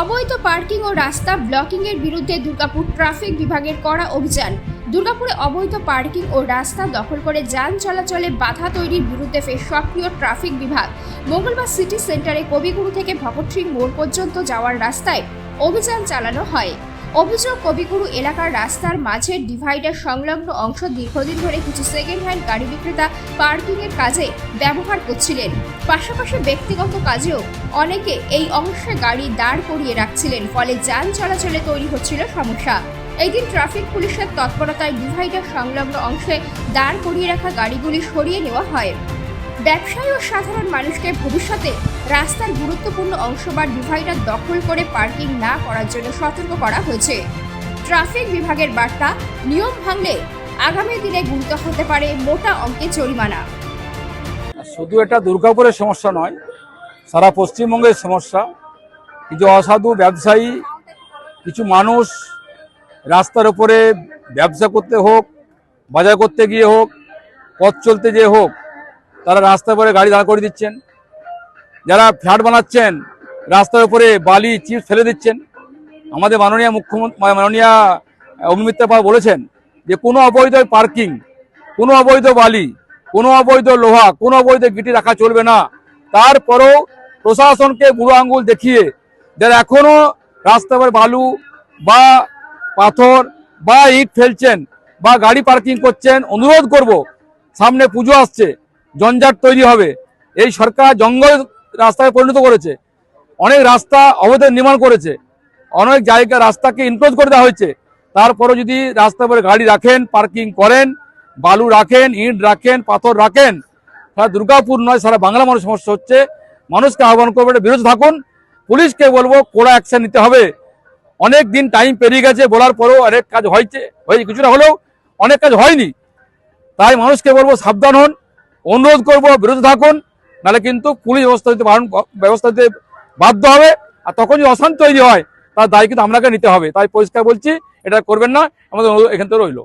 অবৈধ পার্কিং ও রাস্তা ব্লকিং এর বিরুদ্ধে দুর্গাপুর ট্রাফিক বিভাগের কড়া অভিযান। দুর্গাপুরে অবৈধ পার্কিং ও রাস্তা দখল করে যান চলাচলে বাধা তৈরির বিরুদ্ধে ফের সক্রিয় ট্রাফিক বিভাগ। মঙ্গলবার সিটি সেন্টারে কবিগুরু থেকে ভগৎ সিং মোড় পর্যন্ত যাওয়ার রাস্তায় অভিযান চালানো হয়। অভিযোগ, কবিগুরু এলাকার রাস্তার মাঝের ডিভাইডার সংলগ্ন অংশ দীর্ঘদিন ধরে কিছু সেকেন্ড হ্যান্ড গাড়ি বিক্রেতা পার্কিং এর কাজে ব্যবহার করছিলেন। পাশাপাশি ব্যক্তিগত কাজেও অনেকে এই অংশে গাড়ি দাঁড় করিয়ে রাখছিলেন, ফলে যান চলাচলে তৈরি হচ্ছিল সমস্যা। এই দিন ট্রাফিক পুলিশের তৎপরতায় ডিভাইডার সংলগ্ন অংশে দাঁড় করিয়ে রাখা গাড়িগুলি সরিয়ে নেওয়া হয়। ব্যবসায়ী ও সাধারণ মানুষকে ভবিষ্যতে রাস্তার গুরুত্বপূর্ণ অংশ বা ডিভাইডার দখল করে পার্কিং না করার জন্য সতর্ক করা হয়েছে। ট্রাফিক বিভাগের বার্তা, নিয়ম ভাঙলে আগামী দিনে গুরুত্ব হতে পারে মোটা অঙ্কের জরিমানা। শুধু এটা দুর্গাপুরের সমস্যা নয়, সারা পশ্চিমবঙ্গের সমস্যা। কিছু অসাধু ব্যবসায়ী, কিছু মানুষ রাস্তার উপরে ব্যবসা করতে হোক, বাজার করতে গিয়ে হোক, পথ চলতে গিয়ে হোক, তারা রাস্তার উপরে গাড়ি দাঁড় করে দিচ্ছেন। যারা ফ্ল্যাট বানাচ্ছেন রাস্তার উপরে বালি চিপস ফেলে দিচ্ছেন। আমাদের মাননীয় মুখ্যমন্ত্রী মাননীয় অগ্নিমিত্রা পাল বলেছেন যে কোনো অবৈধ পার্কিং, কোনো অবৈধ বালি, কোনো অবৈধ লোহা, কোনো অবৈধ গিটি রাখা চলবে না। তারপরেও প্রশাসনকে বুড়ো আঙ্গুল দেখিয়ে যারা এখনো রাস্তার উপরে বালু বা পাথর বা ইট ফেলছেন বা গাড়ি পার্কিং করছেন, অনুরোধ করব, সামনে পুজো আসছে, জঞ্জাট তৈরি হবে। এই সরকার জঙ্গল রাস্তায় পরিণত করেছে, অনেক রাস্তা অবৈধ নির্মাণ করেছে, অনেক জায়গা রাস্তাকে ইনক্লোজ করে দেওয়া হয়েছে। তারপরে যদি রাস্তার উপরে গাড়ি রাখেন, পার্কিং করেন, বালু রাখেন, ইট রাখেন, পাথর রাখেন, সারা দুর্গাপুর নয় সারা বাংলা মানুষ সমস্যা হচ্ছে। মানুষকে আহ্বান করবো এটা বিরত থাকুন। পুলিশকে বলবো কড়া অ্যাকশন নিতে হবে। অনেক দিন টাইম পেরিয়ে গেছে, বলার পরেও অনেক কাজ হয়েছে, কিছুটা হলেও অনেক কাজ হয়নি। তাই মানুষকে বলবো সাবধান হন, অনুরোধ করবো বিরত থাকুন, নাহলে কিন্তু পুলিশ ব্যবস্থা দিতে বাধ্য হবে। আর তখন যদি অশান্তি তৈরি হয় তার দায় কিন্তু আপনাকে নিতে হবে। তাই পরিষ্কার বলছি, এটা করবেন না, আমাদের এখান থেকে রইল।